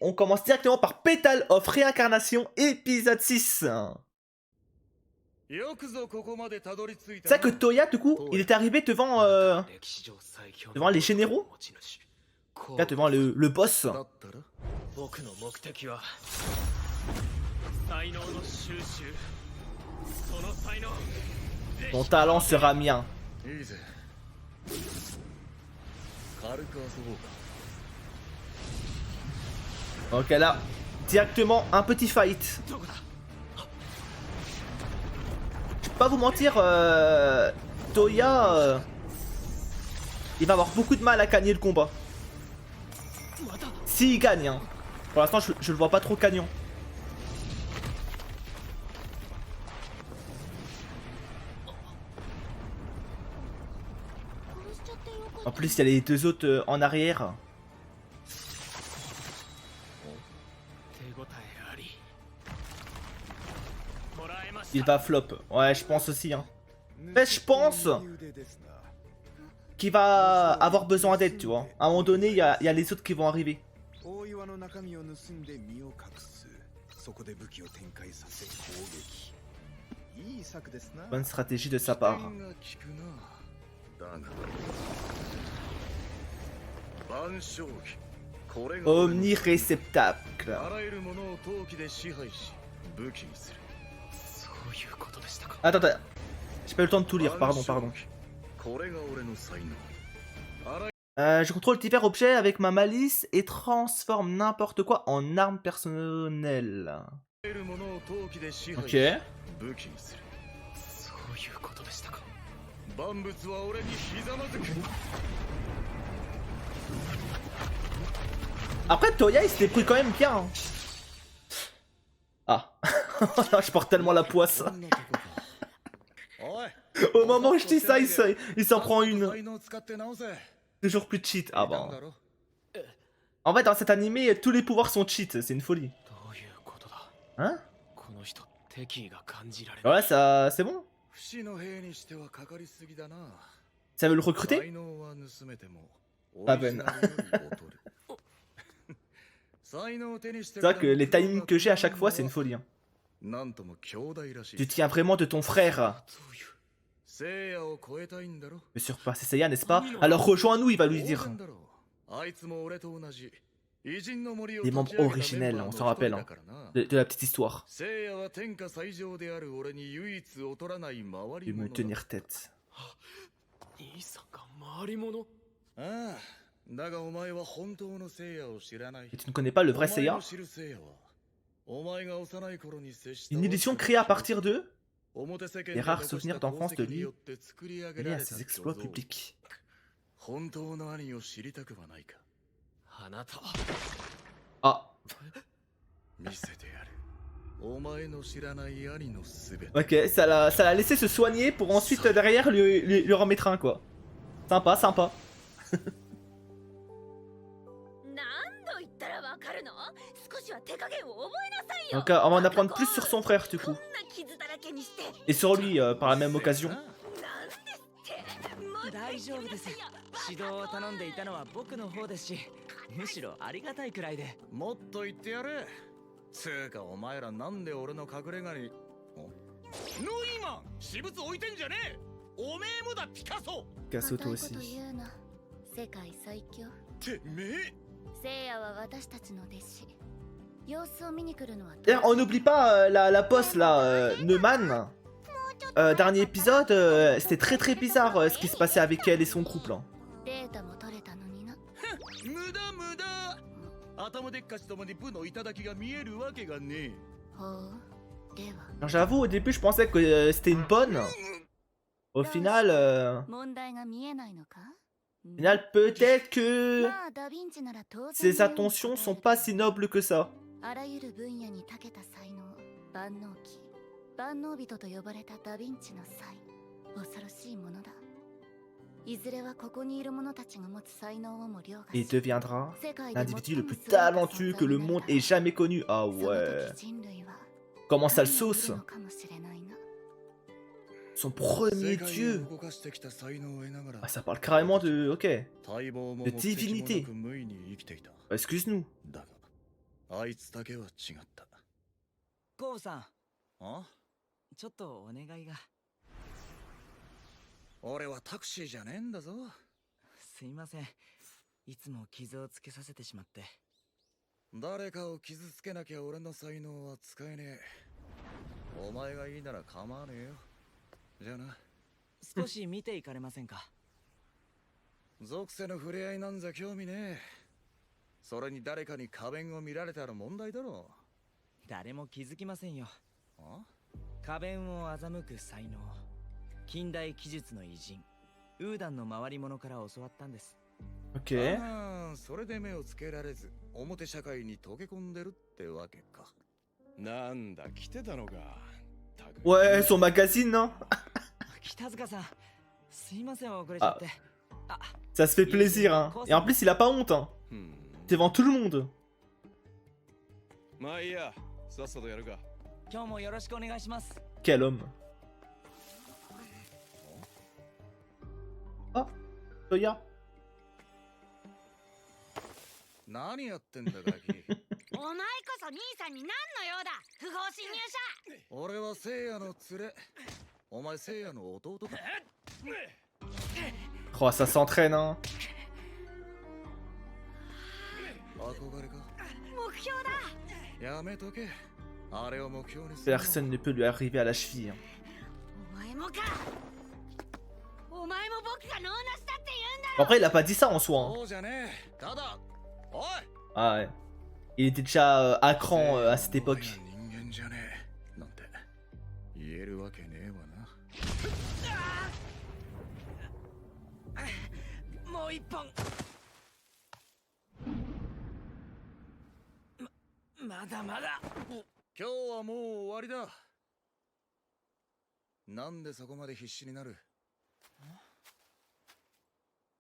on commence directement par Petal of Réincarnation, épisode 6. C'est ça que Toya, du coup, il est arrivé devant, devant les généraux. Là, devant le boss. Ton talent sera mien. Ok, là, directement un petit fight. Je peux pas vous mentir, Toya, il va avoir beaucoup de mal à gagner le combat. S'il gagne, hein. Pour l'instant, je le vois pas trop gagnant. En plus, il y a les deux autres en arrière. Il va flop. Ouais, je pense aussi. Hein. Mais je pense qu'il va avoir besoin d'aide, tu vois. À un moment donné, il y a les autres qui vont arriver. Bonne stratégie de sa part. Omniréceptacle. Attends, j'ai pas eu le temps de tout lire, pardon. Je contrôle divers objets avec ma malice et transforme n'importe quoi en arme personnelle. Ok. Après, Toya, il se débrouille quand même bien. Hein. Ah. Je porte tellement la poisse. Au moment où je dis ça, il s'en prend une. Toujours plus de cheat. Ah bon. En fait, dans cet animé, tous les pouvoirs sont cheat. C'est une folie. Hein? Ouais, ça, c'est bon. Ça veut le recruter? Pas peine. C'est vrai que les timings que j'ai à chaque fois, c'est une folie. Hein. Tu tiens vraiment de ton frère. De surpasser Seiya, n'est-ce pas? Alors rejoins-nous, il va lui dire. Des membres originels, on s'en rappelle, hein, de la petite histoire. Ils vont tenir tête. Et tu ne connais pas le vrai Seiya? Une illusion créée à partir de les rares souvenirs d'enfance de lui liés à ses exploits publics. Ah. Ok, ça l'a laissé se soigner pour ensuite derrière lui remettre un quoi. Sympa. Donc on va en apprendre plus sur son frère du coup. Et sur lui par la même occasion. Picasso toi aussi. D'ailleurs, on n'oublie pas la boss là, Neumann. Dernier épisode, c'était très bizarre ce qui se passait avec elle et son groupe là. J'avoue, au début, je pensais que c'était une bonne. Au final, peut-être que ses intentions sont pas si nobles que ça. Il deviendra l'individu le plus talentueux que le monde ait jamais connu. Ah ouais. Comment ça le sauce? Son premier dieu. Ah, ça parle carrément de... Ok. De divinité. Excuse-nous. あいつだけは違った。コウさん、あ？ちょっとお願いが。俺はタクシーじゃねえんだぞ。すいません。いつも傷をつけさせてしまって。誰かを傷つけなきゃ俺の才能は使えねえ。お前がいいなら構わねえよ。じゃあな。少し見ていかれませんか？属性の触れ合いなんざ興味ねえ。それに誰かに花弁を見られたら問題だろ。誰も気づきませんよ。あ？花弁を欺く才能、近代奇術の偉人ウーダンの回り者から教わったんです。Ok. ああ、それで目をつけられず表社会に溶け込んでるってわけか。なんだ来てたのか。Ouais, son magazine, non? 北塚さん、すいません遅れちゃって。Ça se fait plaisir, hein. Et en plus, il a pas honte, hein. Devant tout le monde. まあいいや、さっさとやるか。今日もよろしくお願いします。 Quel homme. Ah, Toya. 何やってんだガキ。お前こそ兄さんに何の用だ、不法侵入者。俺は聖夜の連れ。お前聖夜の弟か。Oh, ça s'entraîne, hein. 憧れか。目標だ。やめとけ。あれを目標にする。 Personne ne peut lui arriver à la cheville. お前もか。お前も僕がノーナスだって言うんだろ。 Après, il a pas dit ça en soi, hein. そうじゃねえ。ただ、おい。 Ah ouais. Il était déjà à cran à cette époque. 人間じゃねえ。なんて言えるわけねえわな。もう一本。まだまだ。今日はもう終わりだ。なんでそこまで必死になる？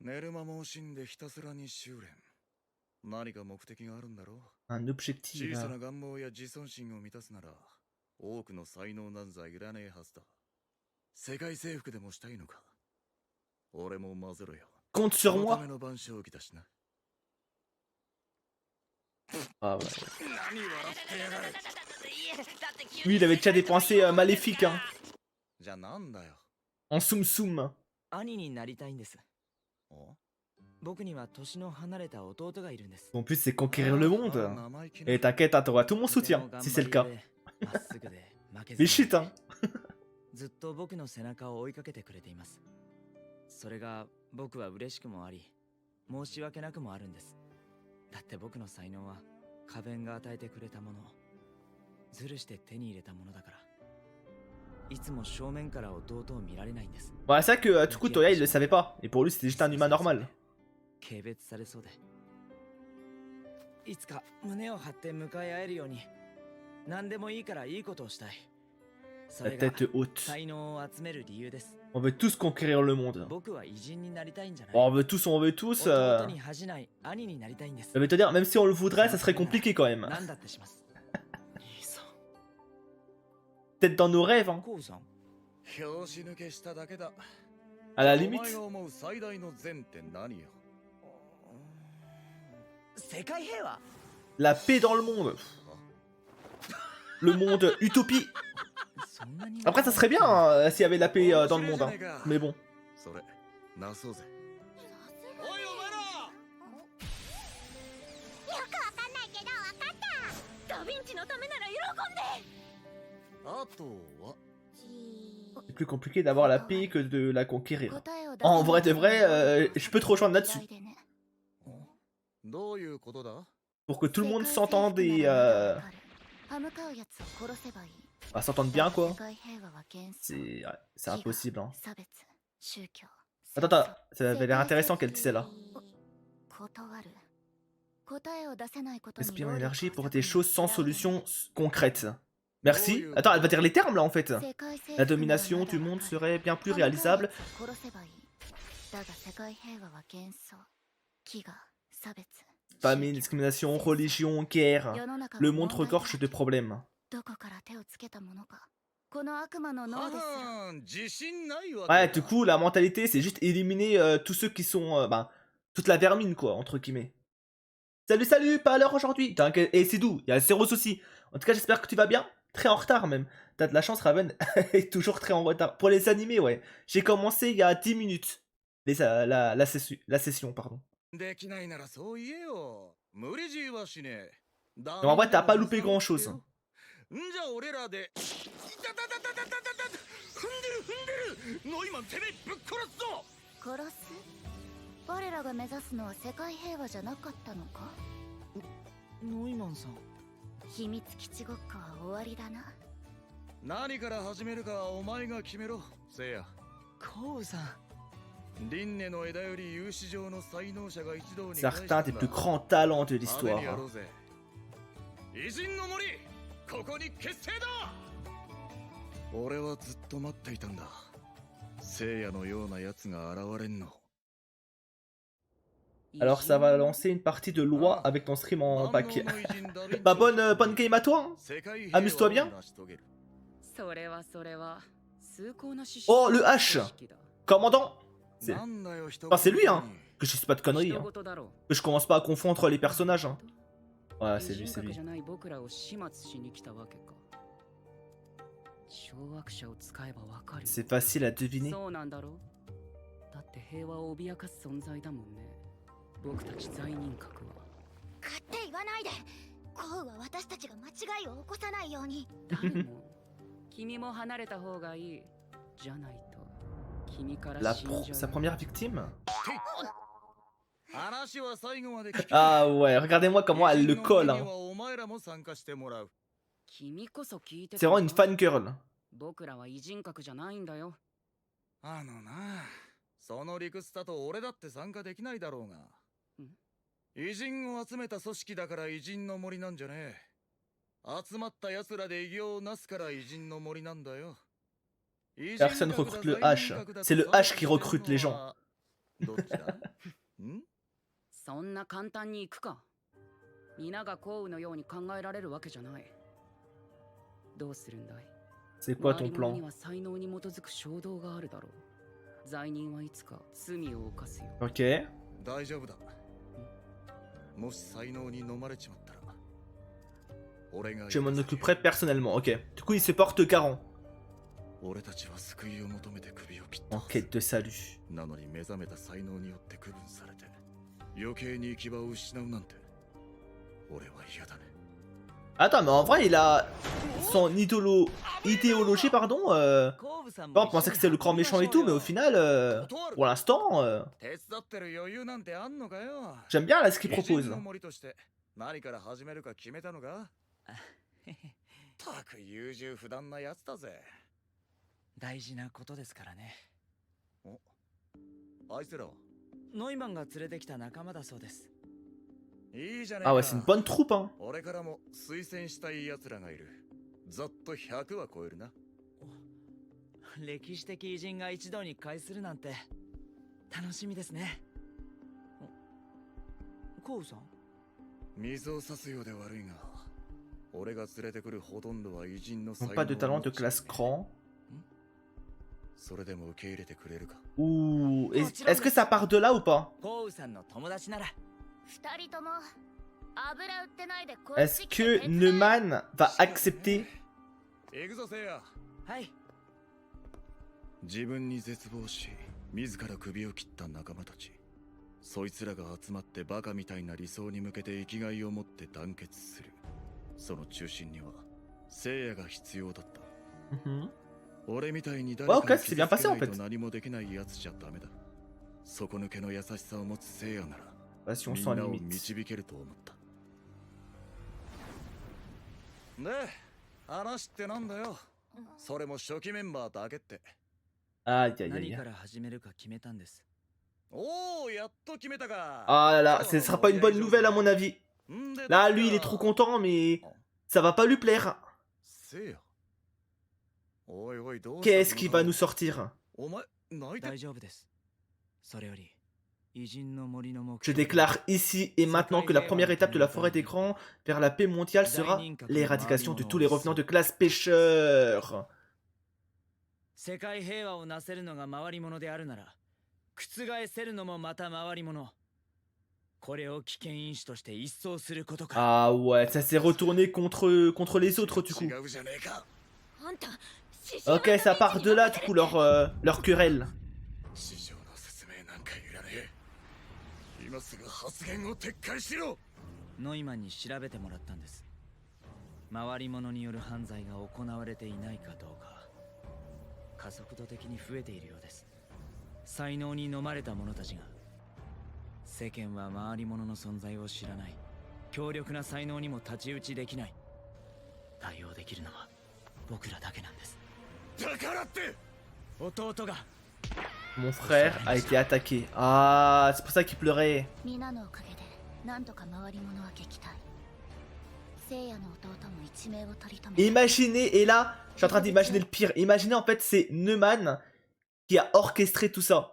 寝る間も惜しんでひたすらに修練。何か目的があるんだろう。 Un objectif. 小さな願望や自尊心を満たすなら多くの才能なんざいらねえはずだ。世界征服でもしたいのか。俺も混ぜろよ。 Compte sur そのた moi. めの晩鐘期だしな。 Ah ouais. 何笑ってやがる。 Lui, il avait déjà des pensées maléfiques, hein. じゃあなんだよ。 En soum soum. 兄になりたいんです。お？僕には年の離れた弟がいるんです。 Son but, c'est conquérir le monde. 生意気な。 Et t'inquiète, hein, t'auras tout mon soutien, si c'est le cas. まっすぐで負けず Mais に shit, hein. ずっと僕の背中を追いかけてくれています。それが僕は嬉しくもあり、申し訳なくもあるんです。だって僕の才能は花弁が与えてくれたもの、ずるして手に入れたものだから。いつも正面から弟を見られないんです。 Ouais, c'est vrai que du coup, Toya, il le savait pas. Et pour lui, c'était juste un humain normal. 軽蔑されそうで。いつか胸を張って向かい合えるように、何でもいいからいいことをしたい。そ La れが tête haute. 才能を集める理由です。 On veut tous conquérir le monde. 僕は偉人になりたいんじゃない。 Oh, on veut tous, on veut tous. 弟に恥じない兄になりたいんです。 Je vais te dire, même si on le voudrait, ça serait compliqué quand même. 何だってします。兄さん。 Peut-être dans nos rêves, hein. コウさん。拍子抜けしただけだ。 À la お limite. 前が思う最大の善って何よ。世界平和。 La paix dans le monde. Le monde utopie. そんなに Après, ça serait bien hein, s'il y avait la paix dans le monde. Hein. Mais bon. それ、なそうぜ。おいお前ら。よくわかんないけどわかった。ダヴィンチのためなら喜んで。あとは。 C'est plus compliqué d'avoir la paix que de la conquérir. En vrai de vrai, je peux te rejoindre là-dessus. どういうことだ？ Pour que tout le monde s'entende et bah, s'entende bien quoi. C'est ouais, c'est impossible. Hein. Attends, attends, ça avait l'air intéressant qu'elle disait là. Gaspiller mon énergie pour des choses sans solution concrète. Merci. Attends, elle va dire les termes là en fait. La domination du monde serait bien plus réalisable. Famine, discrimination, religion, guerre. Le monde regorge de problèmes. Ouais, du coup, la mentalité, c'est juste éliminer tous ceux qui sont... bah, toute la vermine, quoi, entre guillemets. Salut, salut, pas à l'heure aujourd'hui. Et c'est doux, il y a Zeros aussi. En tout cas, j'espère que tu vas bien. Très en retard même. T'as de la chance, Raven est toujours très en retard. Pour les animés, ouais. J'ai commencé il y a 10 minutes. La session, pardon. できないならそう言えよ。無理強いはしねえ。 Donc en vrai, t'as pas loupé grand chose. んじゃあ俺らで。いたたたたたたたた。踏んでる。ノイマンてめえぶっ殺すぞ。殺す我らが目指すのは世界平和じゃなかったのか。ノイマンさん。秘密基地ごっこは終わりだな。何から始めるかはお前が決めろ、せいや。コウさん。 輪廻の枝より有志上の才能者が一堂に Certains des plus grands talents de l'histoire. 偉人の森、ここに結成だ。俺はずっと待っていたんだ。せいやのような奴が現れんの。 Alors ça va lancer une partie de loi avec ton stream en pack. Bah bonne game à toi, hein. Amuse-toi bien. Oh le H. Commandant. C'est lui, hein. Que je sais pas de conneries, hein. Que je commence pas à confondre les personnages, hein. Ouais, c'est lui, c'est lui. C'est facile à deviner. 僕たち罪人格は勝手言わないで。コウは私たちが間違いを起こさないように。誰も君も離れた方がいいじゃないと君から死んじゃう。Sa première victime. 話は最後まで聞け。 Ah ouais, regardez-moi comment elle le colle, hein. お前らも参加してもらう。君こそ聞いて C'est vraiment une fan girl. 僕らは偉人格じゃないんだよ。あのな、その理屈だと俺だって参加できないだろうが。偉人を集めた組織だから偉人の森なんじゃねえ。集まった奴らで偉業をなすから偉人の森なんだよ。 Personne recrute le H. C'est le H qui recrute les gens. どっちだ？ん？そんな簡単にいくか。皆がコウのように考えられるわけじゃない。どうするんだい？ C'est quoi ton plan? 才能に基づく衝動があるだろう。罪人はいつか罪を犯すよ。 Ok. 大丈夫だ。もし才能に飲まれちまったら、俺が Je m'en occuperai personnellement. Ok. Du coup, il se porte garant. 俺たちは救いを求めて首を切った。 En quête de salut. なのに目覚めた才能によって区分されて、余計に行き場を失うなんて、俺は嫌だね。 Attends, mais en vrai, il a son idéologie, pardon. On pensait que c'était le grand méchant et tout, mais au final, pour l'instant, j'aime bien là ce qu'il propose. 何から始めるか決めたのか？たく優柔不断なやつだぜ。大事なことですからね。お、あいつらはノイマンが連れてきた仲間だそうです。 Ah ouais, c'est une bonne troupe, hein. 俺からも推薦したい奴らがいる。ざっと100は超えるな。歴史的偉人が一堂に会するなんて楽しみですね。コウさん？水を差すようで悪いが、俺が連れてくるほとんどは偉人の才能。 Pas de talent de classe cran. それでも受け入れてくれるか？ Ouh, est-ce que ça part de là ou pas? コウさんの友達なら。 Est-ce que Neumann va accepter? 行くぞせいや。はい。自分に絶望し、自ら首を切った仲間たち。そいつらが集まってバカみたいな理想に向けて生きがいを持って団結する。その中心にはせいやが必要だった。俺みたいに誰かに傷つけないと何もできないやつじゃダメだ。底抜けの優しさを持つせいやなら。 みんなを導けると思った。で、話ってなんだよ。それも初期メンバーだけって。Aïe aïe aïe. 何から始めるか決めたんです。おお、やっと決めたか。 Ah là là, ce sera pas une bonne nouvelle à mon avis. Là, lui, il est trop content, mais ça va pas lui plaire. Qu'est-ce qu'il va nous sortir? Je déclare ici et maintenant que la première étape de la forêt d'écran vers la paix mondiale sera l'éradication de tous les revenants de classe pêcheurs. 世界平和をなせるのが回り物であるなら、覆せるのもまた回り物。これを危険因子として一掃することか。 Ah ouais, ça s'est retourné contre les autres du coup. 違うじゃねえか。あんた Ok, ça part de là du coup leur querelle. 師匠の説明なんかいらねえ。今すぐ発言を撤回しろ。ノイマンに調べてもらったんです。回り物による犯罪が行われていないかどうか加速度的に増えているようです。才能に飲まれた者たちが、世間は回り物の存在を知らない、強力な才能にも太刀打ちできない。対応できるのは僕らだけなんです。だからって弟が Mon frère a été attaqué. Ah, c'est pour ça qu'il pleurait. 皆のおかげでなんとか回り物は撃退。聖夜の弟も一命を取り留め。 Imaginez, et là, je suis en train d'imaginer le pire. Imaginez en fait, c'est Neumann qui a orchestré tout ça.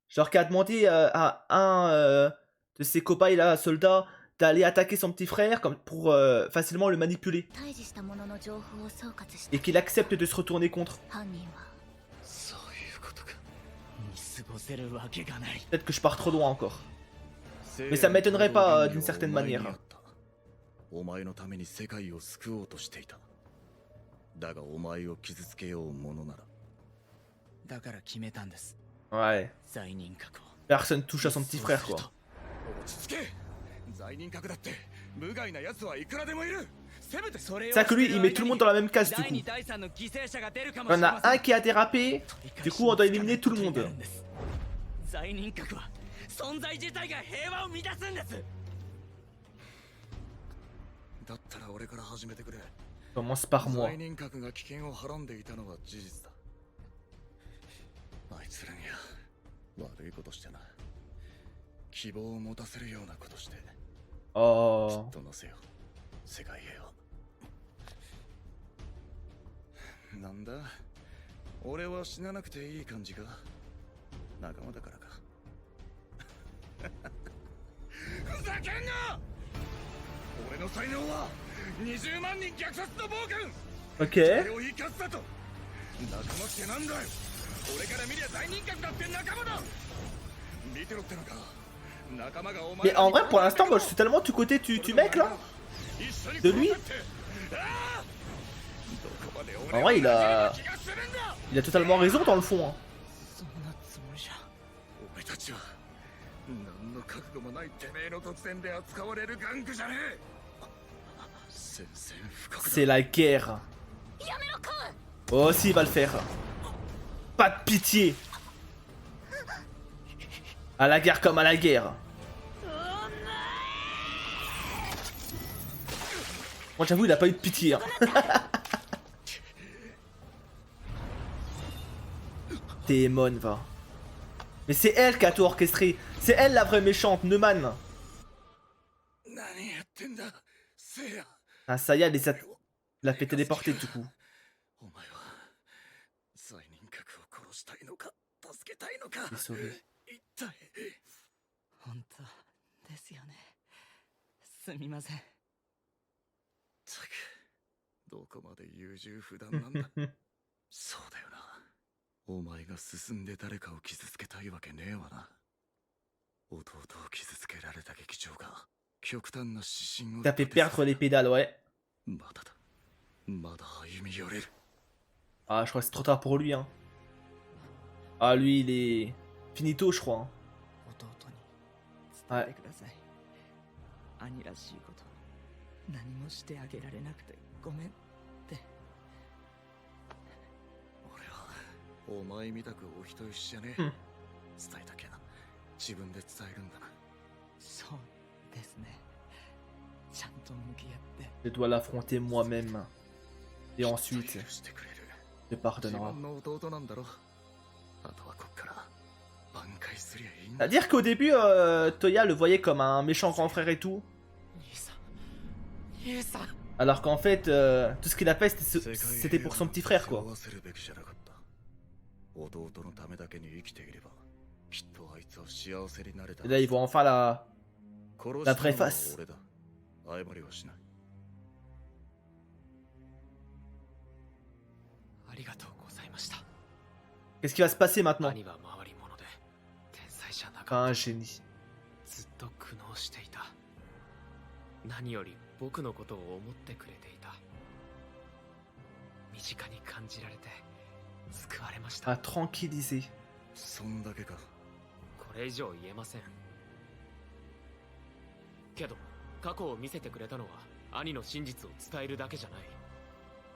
Genre qui a demandé à un de ses copains, là, soldats, d'aller attaquer son petit frère comme pour facilement le manipuler. 退治した者の情報を総括し Et て qu'il accepte de se retourner contre. 犯人はそういうことか。見過ごせるわけがない。 Peut-être que je pars trop loin encore. Mais ça m'étonnerait pas d'une certaine manière. お前のために世界を救おうとしていた。だがお前を傷つけようものなら。だから決めたんです。 Ouais. 罪人格を。 Personne touche à son petit frère, quoi. 落ち着け。罪人格だって無害な奴はいくらでもいる。せめてそれを。 C'est ça que lui, il met tout le monde dans la même case, du coup. 第二第三の犠牲者が出るかも Il y し en れ a ません。 un qui a dérapé, du coup on doit éliminer tout le monde. 罪人格は存在自体が平和を乱すんです。だったら俺から始めてくれ。 Commence par moi. 罪人格が危険をはらんでいたのは事実だ。あいつらには悪いことしてな。希望を持たせるようなことして。 Oh. とのせよ。世界平和。なんだ。俺は死ななくていい感じか。仲間だからか。ふざけんな！俺の才能は20万人虐殺の暴君。 Ok. それを生かすだと。仲間ってなんだよ。俺から見りゃ大人格だって仲間だ。見てろってのか。仲間がお前。 Mais en vrai, pour l'instant, moi je suis tellement du côté du mec là. De lui. En vrai, il a totalement raison dans le fond. Hein. そんなつもりじゃ。俺たちは何の覚悟もないてめえの突然で扱われる玩具じゃねえ。宣戦布告だ。 C'est la guerre. やめろコウ。 Oh, si, il va le faire. Pas de pitié. À la guerre comme à la guerre. Moi, j'avoue, il a pas eu de pitié. Hein. Démon, va. Mais c'est elle qui a tout orchestré. C'est elle la vraie méchante, Neumann. 何やってんだ、せいや。 Ah, ça y est, il a fait téléporter du coup. お前は罪人格を殺したいのか、助けたいのか。 Désolé. 一体。本当ですよね。すみません。たく、どこまで優柔不断なんだ。そうだよな。お前が進んで誰かを傷つけたいわけねえわな。弟を傷つけられた劇場が極端な指針を。 T'as fait perdre les pédales, ouais. まだだ。まだ歩み寄れる。 Ah, je crois que c'est trop tard pour lui, hein. Ah, lui, il est finito, je crois. Hein. 弟に伝えてください。兄らしいこと何もしてあげられなくてごめんって。俺はお前みたくお人よしじゃねえ。うん伝えたきゃ自分で伝えるんだな。そうですね。ちゃんと向き合って。 Je dois l'affronter moi-même. Et ensuite, 許してくれる。 je 自 pardonnera. 分の弟なんだろ。あとはこっから挽回すりゃいいんだ。 C'est-à-dire qu'au début, Toya le voyait comme un méchant grand frère et tout. 兄さん、兄さん。 Alors qu'en fait, tout ce qu'il a fait, c'était pour son petit frère, quoi. 弟のためだけに生きていれば、きっとあいつは幸せになれた。 Et là, ils voient enfin la 殺 la した vraie のは face. 俺だ。謝りはしない。ありがとうございました。 Qu'est-ce qui va se passer maintenant? 兄は回り物で天才じゃな Pas かっ un た。 génie. ずっと苦悩をしていた。何より僕のことを思ってくれていた。身近に感じられて救われました。あ、tranquillisé。そんだけか。これ以上言えません。けど過去を見せてくれたのは兄の真実を伝えるだけじゃない。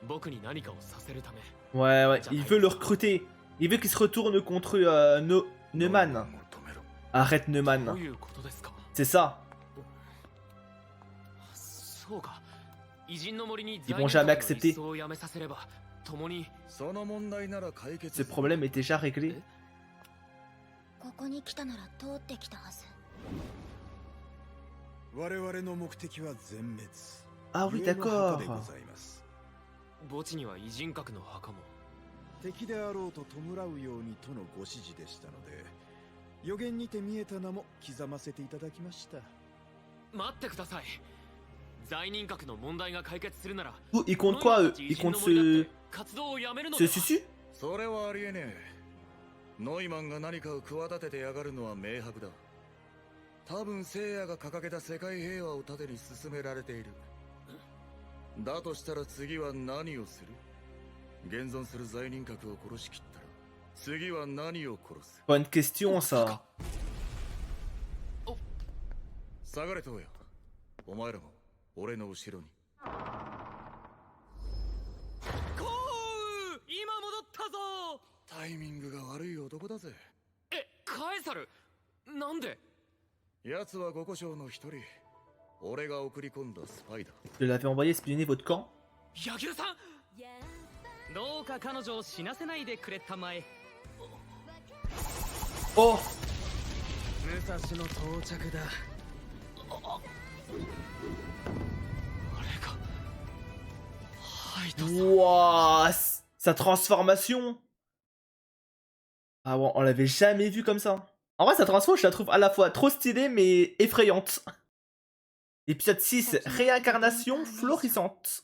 僕に何かをさせるため。 Ouais, ouais, il veut le recruter. Il veut qu'il se retourne contre Neumann. ノイマンを止めろ。 Arrête ど Neumann. ういうことですか？ C'est ça. そうか。偉人の森に Ils vont jamais accepter. 在任をやめさせれば共に。その問題なら解決 Ce problème est déjà réglé. ここに来たなら通ってきたはず。我々の目的は全滅。 Ah oui, 故の墓 d'accord. でございます。墓地には偉人格の墓も。敵であろうと弔うようにとのご指示でしたので、予言にて見えた名も刻ませていただきました。待ってください。在任格の問題が解決するなら。 Oh, il compte quoi eux? Il compte se... 活動をやめるの se では。 suicide? それはありえねえ。ノイマンが何かを企ててやがるのは明白だ。多分聖夜が掲げた世界平和を盾に進められている。だとしたら次は何をする？現存する在任格を殺しきったら次は何を殺す？ Bonne question ça. 下がれ東也。お前らも俺の後ろに。コウ！今戻ったぞ！タイミングが悪い男だぜ。え、カエサル？なんで？奴は五個将の一人。俺が送り込んだスパイだ。 Je l'avais envoyé espionner votre camp. 柳生さん！どうか彼女を死なせないでくれたまえ。 Oh! 武蔵の到着だ。あれがハイトさん。 Wouah! Sa transformation! Ah ouais, on l'avait jamais vu comme ça. En vrai, sa transformation, je la trouve à la fois trop stylée mais effrayante. Épisode 6, réincarnation florissante.